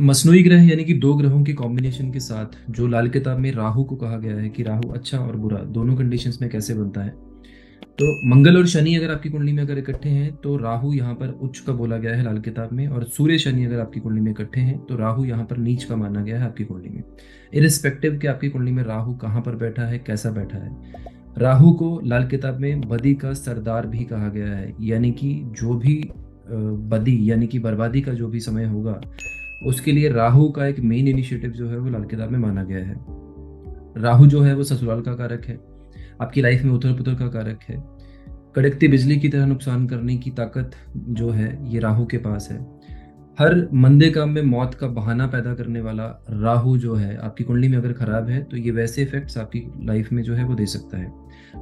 मसनूई ग्रह यानी कि दो ग्रहों के कॉम्बिनेशन के साथ जो लाल किताब में राहु को कहा गया है कि राहु अच्छा और बुरा दोनों कंडीशंस में कैसे बनता है। तो मंगल और शनि अगर आपकी कुंडली में अगर इकट्ठे हैं तो राहु यहाँ पर उच्च का बोला गया है लाल किताब में, और सूर्य शनि अगर आपकी कुंडली में इकट्ठे हैं तो राहु यहाँ पर नीच का माना गया है आपकी कुंडली में। इरिस्पेक्टिव कि आपकी कुंडली में राहु कहाँ पर बैठा है, कैसा बैठा है। राहु को लाल किताब में बदी का सरदार भी कहा गया है, यानी कि जो भी बदी यानी कि बर्बादी का जो भी समय होगा उसके लिए राहु का एक मेन इनिशिएटिव जो है वो लाल किताब में माना गया है। राहु जो है वो ससुराल का कारक है, आपकी लाइफ में उथल पुथल का कारक है। कड़कती बिजली की तरह नुकसान करने की ताकत जो है ये राहु के पास है। हर मंदे काम में मौत का बहाना पैदा करने वाला राहु जो है आपकी कुंडली में अगर खराब है तो ये वैसे इफेक्ट्स आपकी लाइफ में जो है वो दे सकता है।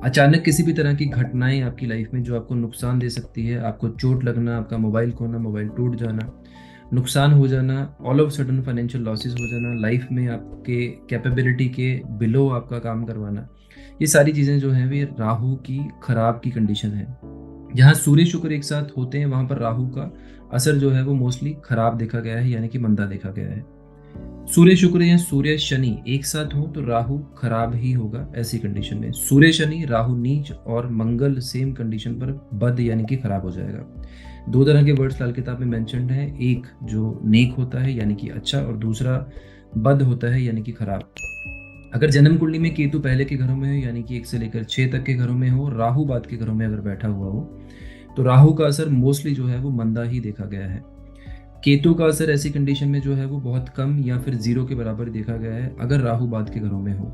अचानक किसी भी तरह की घटनाएं आपकी लाइफ में जो आपको नुकसान दे सकती है, आपको चोट लगना, आपका मोबाइल खोना, मोबाइल टूट जाना, नुकसान हो जाना, all of sudden financial losses हो जाना, लाइफ में आपके कैपेबिलिटी के बिलो आपका काम करवाना, ये सारी चीज़ें जो हैं वे राहु की खराब की कंडीशन है। जहाँ सूर्य शुक्र एक साथ होते हैं वहां पर राहु का असर जो है वो मोस्टली खराब देखा गया है, यानी कि मंदा देखा गया है। सूर्य शुक्र या सूर्य शनि एक साथ हो तो राहु खराब ही होगा ऐसी कंडीशन में। सूर्य शनि राहु नीच और मंगल सेम कंडीशन पर बद यानी कि खराब हो जाएगा। दो तरह के वर्ड्स लाल किताब में मेंशन्ड है, एक जो नेक होता है यानी कि अच्छा, और दूसरा बद होता है यानी कि खराब। अगर जन्म कुंडली में केतु पहले के घरों में हो यानी कि 1 से लेकर 6 तक के घरों में हो, राहु बाद के घरों में अगर बैठा हुआ हो तो राहु का असर मोस्टली जो है वो मंदा ही देखा गया है। केतु का असर ऐसी कंडीशन में जो है वो बहुत कम या फिर जीरो के बराबर देखा गया है अगर राहु बाद के घरों में हो।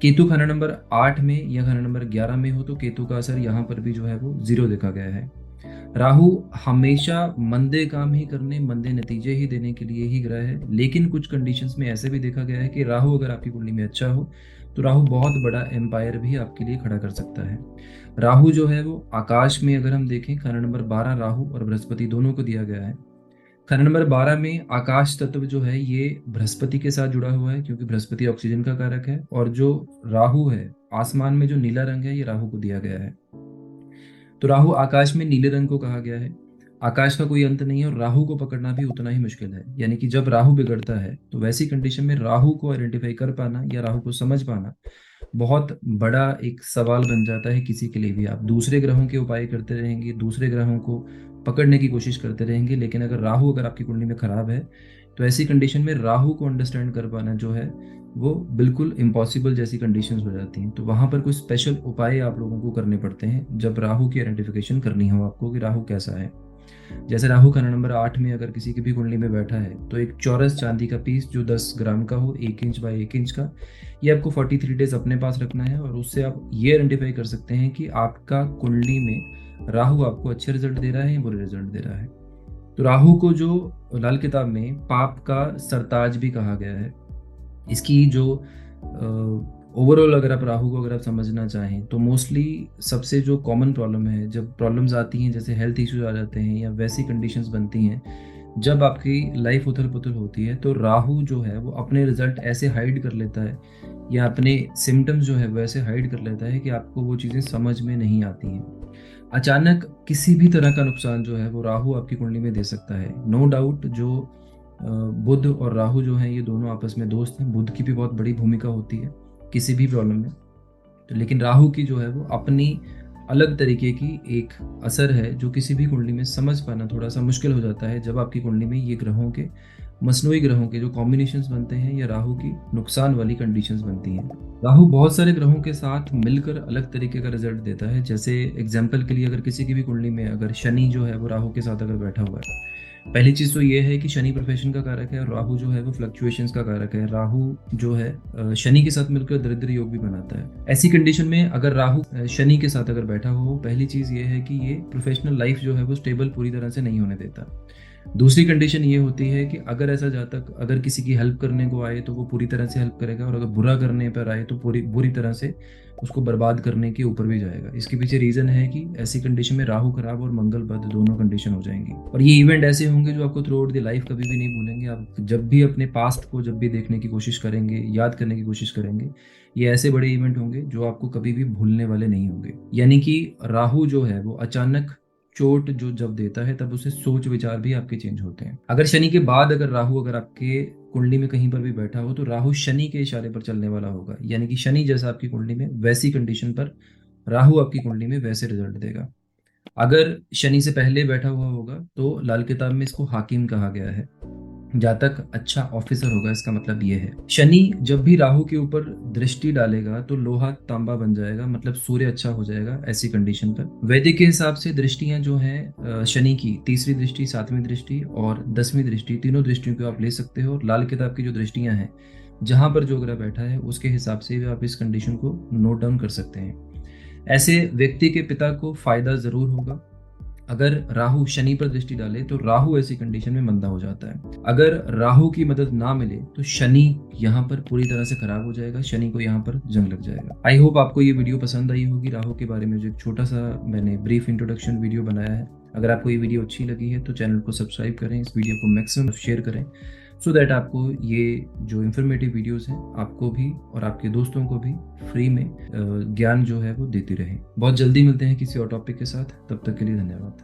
केतु खाना नंबर 8 में या खाना नंबर 11 में हो तो केतु का असर यहाँ पर भी जो है वो जीरो देखा गया है। राहु हमेशा मंदे काम ही करने, मंदे नतीजे ही देने के लिए ही ग्रह है, लेकिन कुछ कंडीशंस में ऐसे भी देखा गया है कि राहु अगर आपकी कुंडली में अच्छा हो तो राहु बहुत बड़ा एम्पायर भी आपके लिए खड़ा कर सकता है। राहु जो है वो आकाश में अगर हम देखें, खाना नंबर 12 राहु और बृहस्पति दोनों को दिया गया है। खाना नंबर 12 में आकाश तत्व जो है ये बृहस्पति के साथ जुड़ा हुआ है, क्योंकि बृहस्पति ऑक्सीजन का कारक है, और जो राहु है आसमान में जो नीला रंग है ये राहु को दिया गया है। तो राहु आकाश में नीले रंग को कहा गया है। आकाश का कोई अंत नहीं है और राहु को पकड़ना भी उतना ही मुश्किल है, यानी कि जब राहु बिगड़ता है तो वैसी कंडीशन में राहु को आइडेंटिफाई कर पाना या राहु को समझ पाना बहुत बड़ा एक सवाल बन जाता है किसी के लिए भी। आप दूसरे ग्रहों के उपाय करते रहेंगे, दूसरे ग्रहों को पकड़ने की कोशिश करते रहेंगे, लेकिन अगर राहु अगर आपकी कुंडली में खराब है तो ऐसी कंडीशन में राहु को अंडरस्टैंड कर पाना जो है वो बिल्कुल इम्पॉसिबल जैसी कंडीशंस हो जाती हैं। तो वहां पर कुछ स्पेशल उपाय आप लोगों को करने पड़ते हैं जब राहु की आइडेंटिफिकेशन करनी हो आपको कि राहु कैसा है। जैसे राहु खाना नंबर 8 में अगर किसी की भी कुंडली में बैठा है तो एक चौरस चांदी का पीस जो 10 ग्राम का हो, 1 इंच बाय 1 इंच का, ये आपको 43 डेज अपने पास रखना है, और उससे आप ये आइडेंटिफाई कर सकते हैं कि आपका कुंडली में राहु आपको अच्छे रिजल्ट दे रहा है या बुरे रिजल्ट दे रहा है। तो राहु को जो लाल किताब में पाप का सरताज भी कहा गया है। इसकी जो ओवरऑल अगर आप राहु को अगर आप समझना चाहें तो मोस्टली सबसे जो कॉमन प्रॉब्लम है, जब प्रॉब्लम्स आती हैं जैसे हेल्थ इश्यूज आ जाते हैं या वैसी कंडीशंस बनती हैं जब आपकी लाइफ उथल पुथल होती है, तो राहु जो है वो अपने रिजल्ट ऐसे हाइड कर लेता है या अपने सिम्टम्स जो है वो ऐसे हाइड कर लेता है कि आपको वो चीज़ें समझ में नहीं आती हैं। अचानक किसी भी तरह का नुकसान जो है वो राहु आपकी कुंडली में दे सकता है। नो डाउट जो बुध और राहु जो हैं ये दोनों आपस में दोस्त हैं, बुध की भी बहुत बड़ी भूमिका होती है किसी भी प्रॉब्लम में, तो लेकिन राहु की जो है वो अपनी अलग तरीके की एक असर है जो किसी भी कुंडली में समझ पाना थोड़ा सा मुश्किल हो जाता है जब आपकी कुंडली में ये ग्रहों के, मसनूई ग्रहों के जो कॉम्बिनेशंस बनते हैं या राहु की नुकसान वाली कंडीशंस बनती हैं। राहु बहुत सारे ग्रहों के साथ मिलकर अलग तरीके का रिजल्ट देता है। जैसे एग्जाम्पल के लिए अगर किसी की भी कुंडली में अगर शनि जो है वो राहु के साथ अगर बैठा हुआ है, पहली चीज तो ये है कि शनि प्रोफेशन का कारक है और राहु जो है वो फ्लक्चुएशंस का कारक है। राहु जो है शनि के साथ मिलकर दरिद्र योग भी बनाता है। ऐसी कंडीशन में अगर राहु शनि के साथ अगर बैठा हो, पहली चीज ये है कि ये प्रोफेशनल लाइफ जो है वो स्टेबल पूरी तरह से नहीं होने देता। दूसरी कंडीशन ये होती है कि अगर ऐसा जातक अगर किसी की हेल्प करने को आए तो वो पूरी तरह से हेल्प करेगा, और अगर बुरा करने पर आए तो पूरी बुरी तरह से उसको बर्बाद करने के ऊपर भी जाएगा। इसके पीछे रीजन है कि ऐसी कंडीशन में राहु खराब और मंगल बद दोनों कंडीशन हो जाएंगी, और ये इवेंट ऐसे होंगे जो आपको थ्रू आउट द लाइफ कभी भी नहीं भूलेंगे। आप जब भी अपने पास्ट को जब भी देखने की कोशिश करेंगे, याद करने की कोशिश करेंगे, ये ऐसे बड़े इवेंट होंगे जो आपको कभी भी भूलने वाले नहीं होंगे। यानी कि राहु जो है वो अचानक चोट जो जब देता है तब उसे सोच विचार भी आपके चेंज होते हैं। अगर शनि के बाद अगर राहु अगर आपके कुंडली में कहीं पर भी बैठा हो तो राहु शनि के इशारे पर चलने वाला होगा, यानी कि शनि जैसा आपकी कुंडली में वैसी कंडीशन पर राहु आपकी कुंडली में वैसे रिजल्ट देगा। अगर शनि से पहले बैठा हुआ होगा तो लाल किताब में इसको हाकिम कहा गया है, जातक अच्छा ऑफिसर होगा, इसका मतलब ये है। शनि जब भी राहु के ऊपर दृष्टि डालेगा तो लोहा तांबा बन जाएगा, मतलब सूर्य अच्छा हो जाएगा ऐसी कंडीशन पर। वैदिक के हिसाब से दृष्टियां जो हैं शनि की, तीसरी दृष्टि, सातवीं दृष्टि और 10वीं दृष्टि, तीनों दृष्टियों को आप ले सकते हो। और लाल किताब की जो दृष्टियां हैं, जहां पर जो ग्रह बैठा है उसके हिसाब से भी आप इस कंडीशन को नोट डाउन कर सकते हैं। ऐसे व्यक्ति के पिता को फायदा जरूर होगा। अगर राहु शनि पर दृष्टि डाले तो राहु ऐसी कंडीशन में मंदा हो जाता है। अगर राहु की मदद ना मिले तो शनि यहाँ पर पूरी तरह से खराब हो जाएगा, शनि को यहाँ पर जंग लग जाएगा। आई होप आपको ये वीडियो पसंद आई होगी। राहु के बारे में जो एक छोटा सा मैंने ब्रीफ इंट्रोडक्शन वीडियो बनाया है। अगर आपको ये वीडियो अच्छी लगी है तो चैनल को सब्सक्राइब करें, इस वीडियो को मैक्सिमम शेयर करें, सो दैट आपको ये जो इन्फॉर्मेटिव वीडियोस हैं आपको भी और आपके दोस्तों को भी फ्री में ज्ञान जो है वो देती रहे। बहुत जल्दी मिलते हैं किसी और टॉपिक के साथ, तब तक के लिए धन्यवाद।